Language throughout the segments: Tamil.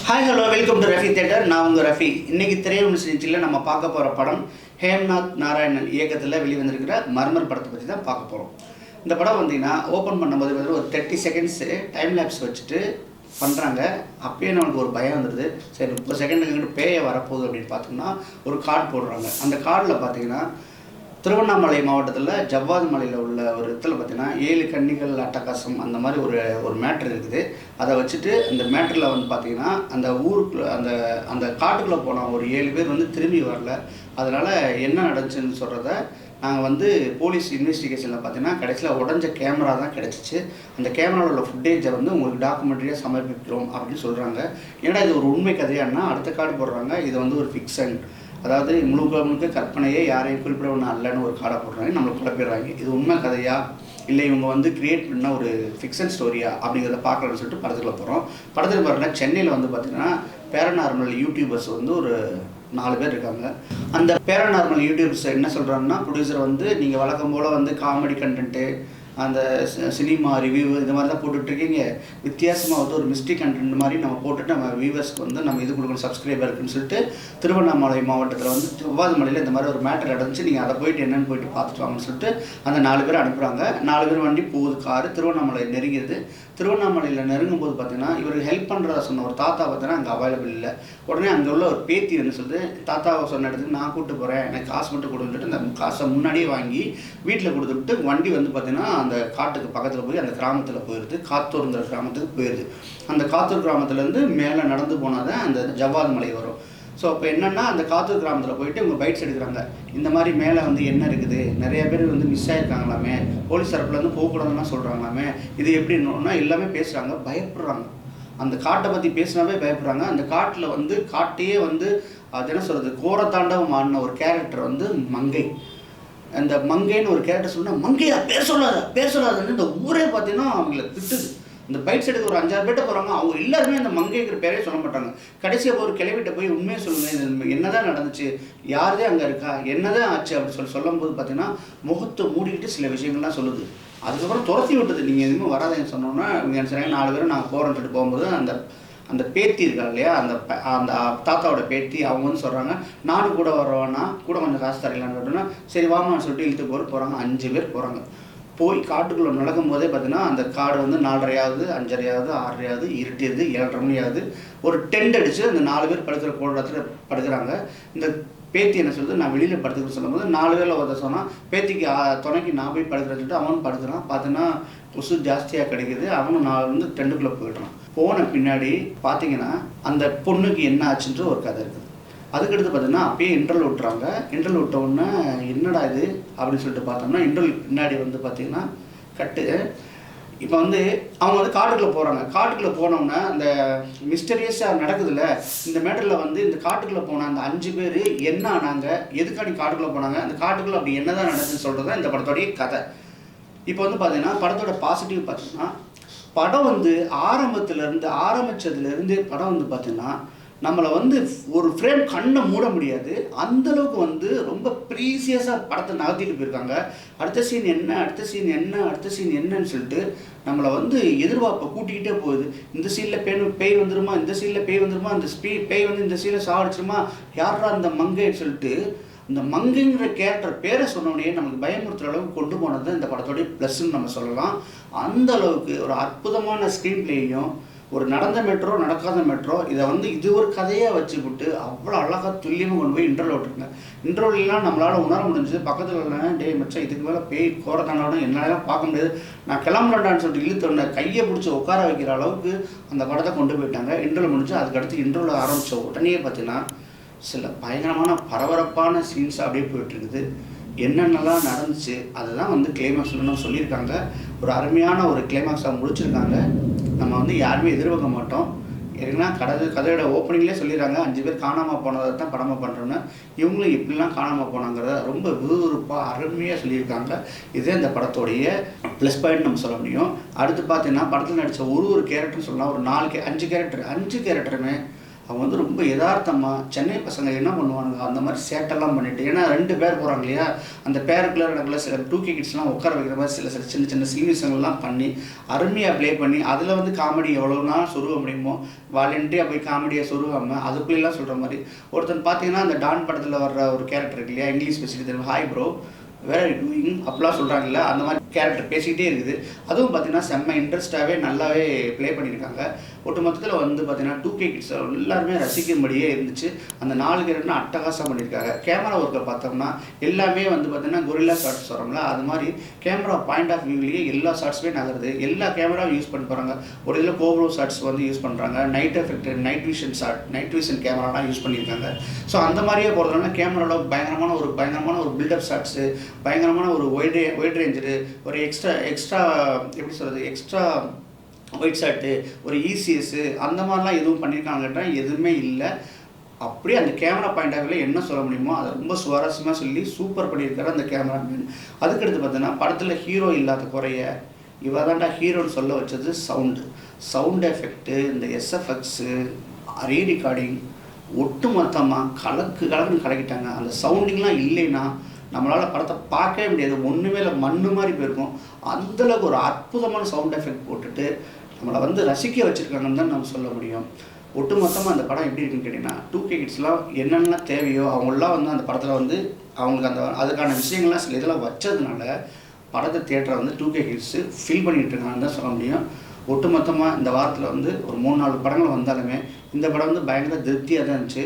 Hi hello welcome to Rafi theatre. நான் உங்கள் ரஃபி. இன்றைக்கி திரையுலக நிகழ்ச்சியில் நம்ம பார்க்க போகிற படம் ஹேம்நாத் நாராயணன் இயக்கத்தில் வெளிவந்திருக்கிற மர்மர் படத்தை பற்றி தான் பார்க்க போகிறோம். இந்த படம் வந்தீங்கன்னா ஓப்பன் பண்ணும்போது ஒரு 30 செகண்ட்ஸு டைம் லேப்ஸ் வச்சுட்டு பண்ணுறாங்க. அப்பயே நமக்கு ஒரு பயம் வந்துடுது. சரி 30 செகண்டுக்கு பேய வரப்போகுது அப்படின்னு பார்த்தோம்னா ஒரு கார்டு போடுறாங்க. அந்த கார்டில் பார்த்தீங்கன்னா திருவண்ணாமலை மாவட்டத்தில் ஜவ்வாது மலையில் உள்ள ஒரு இடத்துல பார்த்தீங்கன்னா 7 கன்னிகள் அட்டகாசம் அந்த மாதிரி ஒரு மேட்ரு இருக்குது. அதை வச்சுட்டு அந்த மேட்டரில் வந்து பார்த்திங்கன்னா அந்த ஊருக்குள்ளே அந்த காட்டுக்குள்ளே போன ஒரு 7 பேர் வந்து திரும்பி வரல. அதனால் என்ன நடந்துச்சுன்னு சொல்கிறத நாங்கள் போலீஸ் இன்வெஸ்டிகேஷனில் பார்த்தீங்கன்னா கடைசியில் உடஞ்ச கேமரா தான் கிடச்சிச்சு. அந்த கேமராவில் உள்ள ஃபுட்டேஜை உங்களுக்கு டாக்குமெண்ட்ரியாக சமர்ப்பிக்கிறோம் அப்படின்னு சொல்கிறாங்க. ஏன்னா இது ஒரு உண்மை கதையானா அடுத்த கார்டு போடுறாங்க. இது ஒரு ஃபிக்ஷன், அதாவது முழுக்க கற்பனையே யாரையும் குறிப்பிட ஒன்று அல்லன்னு ஒரு கார்டை போடுறாங்க. நம்மளுக்கு குழப்பிடுறாங்க. இது உண்மை கதையா இல்லை இவங்க கிரியேட் பண்ண ஒரு ஃபிக்ஷன் ஸ்டோரியா அப்படிங்கிறத பார்க்கலான்னு சொல்லிட்டு படத்துக்குள்ள போகிறோம். படத்துக்கு பாருங்கள், சென்னையில் பார்த்திங்கன்னா பேரநார்மல் யூடியூபர்ஸ் ஒரு 4 பேர் இருக்காங்க. அந்த பேரநார்மல் யூடியூபர்ஸ் என்ன சொல்கிறாங்கன்னா, ப்ரொடியூசர் நீங்கள் வழக்கம் போல் காமெடி கண்டென்ட்டு, அந்த சினிமா ரிவ்யூ இந்த மாதிரி தான் போட்டுட்ருக்கீங்க. வித்தியாசமாக ஒரு மிஸ்ட்ரி கண்டென்ட் மாதிரி நம்ம போட்டுட்டு நம்ம வியூவர்ஸ்க்கு நம்ம இது கொடுக்கணும், சப்ஸ்கிரைபர் இருக்குன்னு சொல்லிட்டு திருவண்ணாமலை மாவட்டத்தில் ஜவ்வாது மலையில் இந்த மாதிரி ஒரு மேட்டர் நடந்துச்சு, நீங்கள் அதை போயிட்டு என்னென்னு போயிட்டு பார்த்துட்டு வாங்கன்னு சொல்லிட்டு அந்த 4 பேர் அனுப்புகிறாங்க. 4 பேர் வண்டி போகுது, காரு திருவண்ணாமலை நெருங்கிடுது. திருவண்ணாமலையில் நெருங்கும் போது பார்த்தீங்கன்னா இவருக்கு ஹெல்ப் பண்ணுறதா சொன்ன ஒரு தாத்தா பார்த்தீங்கன்னா அங்கே அவைலபிள் இல்லை. உடனே அங்கே உள்ள ஒரு பேத்தி சொல்லுது, தாத்தாவை சொன்ன இடத்துக்கு நான் கூப்பிட்டு போகிறேன், எனக்கு காசு மட்டும் கொடுத்துட்டு அந்த காசை முன்னாடியே வாங்கி வீட்டில் கொடுத்துட்டு வண்டி பார்த்தீங்கன்னா அந்த காட்டுக்கு பக்கத்தில் போய் அந்த கிராமத்தில் போயிடுது. காத்தூருங்கிற கிராமத்துக்கு போயிடுது. அந்த காத்தூர் கிராமத்துலேருந்து மேலே நடந்து போனால் தான் அந்த ஜவ்வாது மலை வரும். ஸோ அப்போ என்னென்னா அந்த காத்தூர் கிராமத்தில் போயிட்டு இவங்க பைட்ஸ் எடுக்கிறாங்க. இந்த மாதிரி மேலே என்ன இருக்குது, நிறைய பேர் மிஸ் ஆகிருக்காங்களாமே, போலீஸ் தரப்புலேருந்து போகக்கூடாதுன்னா சொல்கிறாங்களாமே, இது எப்படின்னா எல்லாமே பேசுகிறாங்க, பயப்படுறாங்க. அந்த காட்டை பற்றி பேசினாவே பயப்படுறாங்க. அந்த காட்டில் காட்டையே அது என்ன சொல்கிறது, கோரத்தாண்டவம் ஆடின ஒரு கேரக்டர் மங்கை. அந்த மங்கைன்னு ஒரு கேரக்டர் சொன்னால், மங்கையா பேர் சொல்லாதுன்னு இந்த ஊரே பார்த்தீங்கன்னா அவங்கள திட்டுது. இந்த பைட்ஸ் எடுக்க ஒரு 5-6 பேர்ட்ட போகிறாங்க. அவங்க எல்லாருமே அந்த மங்கைங்கிற பேரே சொல்ல மாட்டாங்க. கடைசியாக ஒரு கிளவிட்ட போய் உண்மையை சொல்லுங்கள், இது என்ன தான் நடந்துச்சு, யாரதே அங்கே இருக்கா, என்ன தான் ஆச்சு அப்படி சொல்லும்போது பார்த்தீங்கன்னா முகத்தை மூடிக்கிட்டு சில விஷயங்கள்லாம் சொல்லுது. அதுக்கப்புறம் துரத்தி விட்டுது. நீங்கள் எதுவுமே வராதுன்னு சொன்னோன்னா இவங்க என்ன செய்றாங்க, 4 பேரும் நாங்கள் போகிறோன்னு சொல்லிட்டு போகும்போது அந்த பேத்தி இருக்காங்க இல்லையா, அந்த தாத்தாவோட பேத்தி அவங்க சொல்கிறாங்க, நானும் கூட வரவானா, கூட கொஞ்சம் காசு தரலான்னு கேட்டோன்னா சரி வாமான்னு சொல்லிட்டு இழுத்து போகிறாங்க. 5 பேர் போகிறாங்க. போய் காட்டுக்குள்ளே நடக்கும் போதே பார்த்தீங்கன்னா அந்த காடு 4:30 ஆகுது, 5:30 ஆகுது, 6:30 ஆகுது, இருட்டிடுது, 7:30 மணி ஆகுது. ஒரு டென்ட் அடித்து அந்த 4 பேர் படுக்கிற இடத்துல படுக்கிறாங்க. இந்த பேத்தி என்ன சொல்லுது, நான் வெளியில் படுத்துக்கிட்டு சொல்லும்போது 4 பேரில் ஒருத்தர் சொன்னால் பேத்திக்கு துணைக்கு நான் போய் படுக்கிறேன்னு சொல்லிட்டு அவனும் படுக்கிறான். பார்த்தீங்கன்னா கொசு ஜாஸ்தியாக கிடைக்குது. அவனும் நான் டென்ட்டுக்குள்ளே போய்ட்றான். போன பின்னாடி பார்த்தீங்கன்னா அந்த பொண்ணுக்கு என்ன ஆச்சுன்ற ஒரு கதை இருக்குது. அதுக்கடுத்து பார்த்தீங்கன்னா அப்பயே இன்டர்வல் விட்டுறாங்க. இன்டர்வல் விட்ட உடனே என்னடா இது அப்படின்னு சொல்லிட்டு பார்த்தோம்னா இன்டர்வல் பின்னாடி பார்த்தீங்கன்னா கட்டு. இப்போ அவங்க காட்டுக்குள்ளே போகிறாங்க. காட்டுக்குள்ளே போனோம்னா அந்த மிஸ்டரியஸாக நடக்குதுல்ல இந்த மேட்டரில் இந்த காட்டுக்குள்ளே போன அந்த 5 பேர் என்ன ஆனாங்க, எதுக்காண்டி காட்டுக்குள்ளே போனாங்க, அந்த காட்டுக்குள்ளே அப்படி என்ன தான் நடந்துன்னு சொல்கிறது தான் இந்த படத்தோடைய கதை. இப்போ பார்த்தீங்கன்னா படத்தோட பாசிட்டிவ் பார்த்தீங்கன்னா படம் ஆரம்பித்ததுலேருந்து படம் பார்த்தீங்கன்னா நம்மளை ஒரு ஃப்ரேம் கண்ணை மூட முடியாது. அந்தளவுக்கு ரொம்ப ப்ரீசியஸாக படத்தை நகர்த்திட்டு போயிருக்காங்க. அடுத்த சீன் என்ன, அடுத்த சீன் என்ன, அடுத்த சீன் என்னன்னு சொல்லிட்டு நம்மளை எதிர்பார்ப்பை கூட்டிக்கிட்டே போகுது. இந்த சீனில் பேய் வந்துருமா, இந்த சீனில் பேய் வந்துருமா, அந்த பேய் இந்த சீனில் சாடிச்சிருமா, யாரா அந்த மங்கைன்னு சொல்லிட்டு இந்த மங்கைங்கிற கேரக்டர் பேரை சொன்னோடனே நமக்கு பயமுறுத்துகிற அளவுக்கு கொண்டு போனது தான் இந்த படத்தோடைய ப்ளஸ்ன்னு நம்ம சொல்லலாம். அந்த அளவுக்கு ஒரு அற்புதமான ஸ்க்ரீன் பிளேயும், ஒரு நடந்த மெட்ரோ நடக்காத மெட்ரோ இதை இது ஒரு கதையாக வச்சுக்கிட்டு அவ்வளோ அழகாக துல்லியமாக கொண்டு போய் இன்டர்வல் விட்டுருங்க. இன்டர்வல்லாம் நம்மளால் உணர முடிஞ்சது. பக்கத்தில் டே மச்சா இதுக்கு மேலே பேய் கோரத்தாண்டோட என்னாலாம் பார்க்க முடியாது, நான் கிளம்புறேன்டான்னு சொல்லிட்டு இழுத்தோடனே கையை பிடிச்சி உட்கார வைக்கிற அளவுக்கு அந்த படத்தை கொண்டு போயிட்டாங்க. இன்டர்வல் முடிஞ்சு அதுக்கடுத்து இன்டர்வல் ஆரம்பித்த உடனே பார்த்தீங்கன்னா சில பயங்கரமான பரபரப்பான சீன்ஸ் அப்படியே போயிட்டுருக்குது. என்னென்னலாம் நடந்துச்சு அதை தான் கிளைமேக்ஸ் சொல்லியிருக்காங்க. ஒரு அருமையான ஒரு கிளைமேக்ஸாக முடிச்சிருக்காங்க. நம்ம யாருமே எதிர்பார்க்க மாட்டோம். ஏன்னா கதையோட ஓப்பனிங்லேயே சொல்லிடுறாங்க 5 பேர் காணாமல் போனதை தான் படமாக பண்ணுறோன்னு. இவங்களும் எப்படிலாம் காணாமல் போனாங்கிறத ரொம்ப விறுவிறுப்பாக அருமையாக சொல்லியிருக்காங்க. இதே இந்த படத்தோடைய ப்ளஸ் பாயிண்ட் நம்ம சொல்ல முடியும். அடுத்து பார்த்தீங்கன்னா படத்தில் நடித்த ஒரு கேரக்டர்னு சொல்லலாம். ஒரு 5 கேரக்டருமே அவங்க வந்து ரொம்ப யதார்த்தமாக சென்னை பசங்க என்ன பண்ணுவானுங்க அந்த மாதிரி சேட்டெல்லாம் பண்ணிட்டு, ஏன்னா 2 பேர் போகிறாங்க இல்லையா, அந்த பேருக்குள்ளே நடக்கல சில 2K கிட்ஸ்லாம் உட்கார வைக்கிற மாதிரி சில சில சின்ன சின்ன சில்மிசங்கள்லாம் பண்ணி அருமையாக ப்ளே பண்ணி அதில் வந்து காமெடி எவ்வளோனா சொருக முடியுமோ வாலண்டியாக போய் காமெடியை சொருகாமல் அதுக்குள்ளேலாம் சொல்கிற மாதிரி. ஒருத்தன் பார்த்தீங்கன்னா அந்த டான் படத்தில் வர்ற ஒரு கேரக்டர் இருக்கு இல்லையா, இங்கிலீஷ் பேசிட்டு தெரியும், ஹாய் ப்ரோ வேற டூயிங் அப்படிலாம் சொல்கிறாங்கல்ல, அந்த மாதிரி கேரக்டர் பேசிக்கிட்டே இருக்குது. அதுவும் பார்த்தீங்கன்னா செம்ம இன்ட்ரெஸ்ட்டாகவே நல்லாவே ப்ளே பண்ணியிருக்காங்க. ஒட்டு மொத்தத்தில் வந்து பார்த்தீங்கன்னா 2K கிட்ஸ் எல்லாருமே ரசிக்கும்படியே இருந்துச்சு. அந்த 4 கேரக்டர்னா அட்டகாசம் பண்ணியிருக்காங்க. கேமரா ஒர்க்கை பார்த்தோம்னா எல்லாமே வந்து பார்த்தீங்கன்னா கொரில்லா ஷாட்ஸ் வரோம்ல, அது மாதிரி கேமரா பாயிண்ட் ஆஃப் வியூலேயே எல்லா ஷாட்ஸுமே நகருது. எல்லா கேமராவும் யூஸ் பண்ணி போகிறாங்க. ஒரு இதில் கோப்ரோ ஷாட்ஸ் வந்து யூஸ் பண்ணுறாங்க, நைட் எஃபெக்ட் நைட் விஷன் கேமராலாம் யூஸ் பண்ணியிருக்காங்க. ஸோ அந்த மாதிரியே போகிறதுனால கேமராவில் பயங்கரமான ஒரு பில்டப் ஷாட்ஸு, பயங்கரமான ஒரு ஒயிட் ரேஞ்சரு, ஒரு எக்ஸ்ட்ரா எப்படி சொல்கிறது, எக்ஸ்ட்ரா ஒயிட் ஷாட்டு, ஒரு இசிஎஸ்ஸு அந்த மாதிரிலாம் எதுவும் பண்ணியிருக்காங்கன்ற எதுவுமே இல்லை. அப்படியே அந்த கேமரா பாயிண்ட் ஆஃப் வியூவில் என்ன சொல்ல முடியுமோ அதை ரொம்ப சுவாரஸ்யமாக சொல்லி சூப்பர் பண்ணியிருக்காரு அந்த கேமராமேன். அதுக்கடுத்து பார்த்தீங்கன்னா படத்தில் ஹீரோ இல்லாத குறைய இவதான்டா ஹீரோன்னு சொல்ல வச்சது சவுண்டு எஃபெக்ட்டு, இந்த எஸ்எஃப்எக்ஸு, ரீரெக்கார்டிங் ஒட்டு மொத்தமாக கலக்குன்னு கலக்கிட்டாங்க. அந்த சவுண்டிங்லாம் இல்லைன்னா நம்மளால் படத்தை பார்க்கவே முடியாது, ஒன்றுமே இல்லை, மண்ணு மாதிரி போயிருக்கும். அந்தளவுக்கு ஒரு அற்புதமான சவுண்ட் எஃபெக்ட் போட்டுட்டு நம்மளை வந்து ரசிக்க வச்சுருக்காங்கன்னு தான் நம்ம சொல்ல முடியும். ஒட்டு மொத்தமாக அந்த படம் எப்படி இருக்குன்னு கேட்டிங்கன்னா 2K கிட்ஸ்லாம் என்னென்ன தேவையோ அவங்களாம் வந்து அந்த படத்தில் வந்து அவங்களுக்கு அதுக்கான விஷயங்கள்லாம் சில இதெல்லாம் வச்சதுனால படத்தை தியேட்டரை வந்து 2K கிட்ஸு ஃபீல் பண்ணிகிட்டு இருக்காங்கன்னு தான் சொல்ல முடியும். ஒட்டு மொத்தமாக இந்த வாரத்தில் வந்து ஒரு 3-4 படங்கள் வந்தாலுமே இந்த படம் வந்து பயங்கர திருப்தியாக தான் இருந்துச்சு.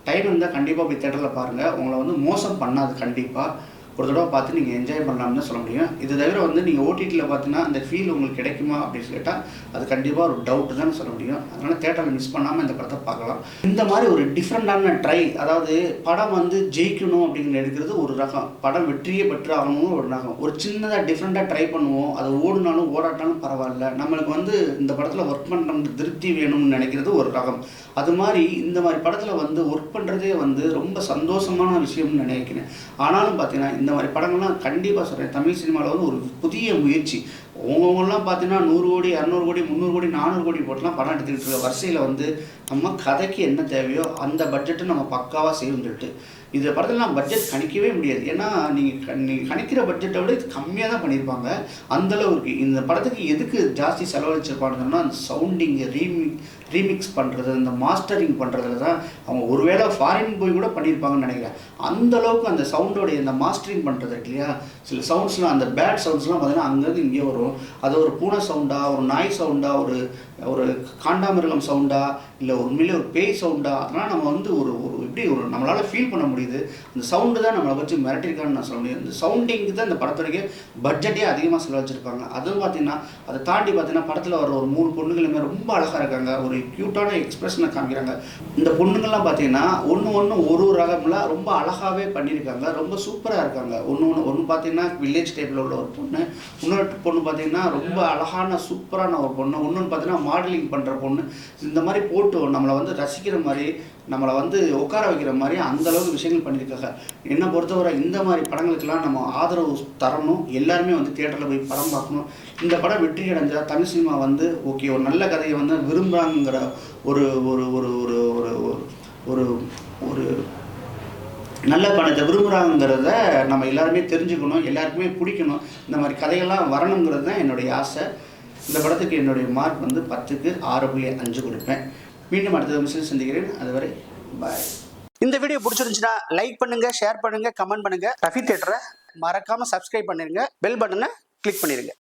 டைம் இருந்தால் கண்டிப்பாக போய் தேட்டரில் பாருங்கள். உங்களை வந்து மோசம் பண்ணாது. கண்டிப்பாக ஒரு தடவை பார்த்து நீங்கள் என்ஜாய் பண்ணலாம்னு தான் சொல்ல முடியும். இது தவிர வந்து நீங்கள் ஓடிடியில் பார்த்தீங்கன்னா அந்த ஃபீல் உங்களுக்கு கிடைக்குமா அப்படின்னு கேட்டால் அது கண்டிப்பாக ஒரு டவுட்டு தான் சொல்ல முடியும். அதனால் தேட்டரில் மிஸ் பண்ணாமல் இந்த படத்தை பார்க்கலாம். இந்த மாதிரி ஒரு டிஃப்ரெண்டான ட்ரை, அதாவது படம் வந்து ஜெயிக்கணும் அப்படின்னு எடுக்கிறது ஒரு ரகம், படம் வெற்றியே பெற்று ஆகணும்னு ஒரு ரகம். ஒரு சின்னதாக டிஃப்ரெண்ட்டாக ட்ரை பண்ணுவோம், அது ஓடுனாலும் ஓடாட்டாலும் பரவாயில்ல, நம்மளுக்கு வந்து இந்த படத்தில் ஒர்க் பண்ணுற திருப்தி வேணும்னு நினைக்கிறது ஒரு ரகம். அது மாதிரி இந்த மாதிரி படத்தில் வந்து ஒர்க் பண்ணுறதே வந்து ரொம்ப சந்தோஷமான விஷயம்னு நினைக்கிறேன். ஆனாலும் பார்த்தீங்கன்னா இந்த மாதிரி படங்கள்லாம் கண்டிப்பாக சொல்கிறேன், தமிழ் சினிமாவில் வந்து ஒரு புதிய முயற்சி. அவங்கவுங்கலாம் பார்த்தீங்கன்னா 100 கோடி 200 கோடி 300 கோடி 400 கோடி போட்டுலாம் படம் எடுத்துக்கிட்டு இருக்க வரிசையில் வந்து நம்ம கதைக்கு என்ன தேவையோ அந்த பட்ஜெட்டு நம்ம பக்காவாக செய்துட்டு இந்த படத்துலலாம் பட்ஜெட் கணிக்கவே முடியாது. ஏன்னா நீங்கள் கணிக்கிற பட்ஜெட்டை விட இது கம்மியாக தான் பண்ணியிருப்பாங்க. அந்தளவு இருக்குது. இந்த படத்துக்கு எதுக்கு ஜாஸ்தி செலவழிச்சிருப்பாங்கன்னா அந்த சவுண்டிங்கு, ரீமிக்ஸ் பண்ணுறது, இந்த மாஸ்டரிங் பண்ணுறதுல தான் அவங்க ஒருவேளை ஃபாரின் போய் கூட பண்ணியிருப்பாங்கன்னு நினைக்கிறேன். அந்தளவுக்கு அந்த சவுண்டோடைய இந்த மாஸ்டரிங் பண்ணுறது இருக்கு இல்லையா, சில சவுண்ட்ஸ்லாம் அந்த பேட் சவுண்ட்ஸ்லாம் பார்த்தீங்கன்னா அங்கேருந்து இங்கே வரும். அது ஒரு பூனை சவுண்டா, ஒரு நாய் சவுண்டா, ஒரு காண்டாமிருகம் சவுண்டா, இல்லை உண்மையிலே ஒரு பேய் சவுண்டா, அதெல்லாம் நம்ம வந்து ஒரு எப்படி நம்மளால் ஃபீல் பண்ண முடியுது. அந்த சவுண்டு தான் நம்மளை வச்சு மிரட்டிருக்கான்னு நான் சொல்ல முடியும். இந்த சவுண்டிங்கு தான் இந்த படத்துடைய பட்ஜெட்டே அதிகமாக செலவழிச்சிருப்பாங்க. அதுவும் பார்த்தீங்கன்னா அதை தாண்டி பார்த்தீங்கன்னா படத்தில் வர ஒரு 3 பொண்ணுங்களுமே ரொம்ப அழகாக இருக்காங்க, ஒரு க்யூட்டான எக்ஸ்பிரஷனை காமிக்கிறாங்க. இந்த பொண்ணுங்கள்லாம் பார்த்தீங்கன்னா ஒன்று ஒரு ரகம்லாம் ரொம்ப அழகாகவே பண்ணியிருக்காங்க, ரொம்ப சூப்பராக இருக்காங்க. ஒன்று பார்த்தீங்கன்னா வில்லேஜ் டைப்பில் உள்ள ஒரு பொண்ணு, இன்னொரு பொண்ணு பார்த்தீங்கன்னா ரொம்ப அழகான சூப்பரான ஒரு பொண்ணு, இன்னொன்று பார்த்தீங்கன்னா மாடலிங் பண்ணுற பொண்ணு. இந்த மாதிரி போட்டு நம்மளை வந்து ரசிக்கிற மாதிரி, நம்மளை வந்து உட்கார வைக்கிற மாதிரி அந்தளவுக்கு விஷயங்கள் பண்ணியிருக்காங்க. என்னை பொறுத்தவரை இந்த மாதிரி படங்களுக்கெல்லாம் நம்ம ஆதரவு தரணும். எல்லாருமே வந்து தியேட்டரில் போய் படம் பார்க்கணும். இந்த படம் வெற்றி அடைஞ்சால் தமிழ் சினிமா வந்து ஓகே ஒரு நல்ல கதையை வந்து விரும்புகிறாங்கிற ஒரு ஒரு ஒரு ஒரு ஒரு ஒரு ஒரு நல்ல படத்தை விரும்புகிறாங்கிறத நம்ம எல்லாருமே தெரிஞ்சுக்கணும், எல்லாருக்குமே பிடிக்கணும். இந்த மாதிரி கதைகள்லாம் வரணுங்கிறது தான் என்னுடைய ஆசை. இந்த படத்துக்கு என்னுடைய மார்க் வந்து 10க்கு 6.5 கொடுப்பேன். மீண்டும் அடுத்த விஷயம் சந்திக்கிறேன். அதுவரை பாய். இந்த வீடியோ பிடிச்சிருந்துச்சுன்னா லைக் பண்ணுங்க, ஷேர் பண்ணுங்க, கமெண்ட் பண்ணுங்க. ரஃபி தியேட்டரை மறக்காம சப்ஸ்கிரைப் பண்ணிருங்க, பெல் பட்டனை கிளிக் பண்ணிருங்க.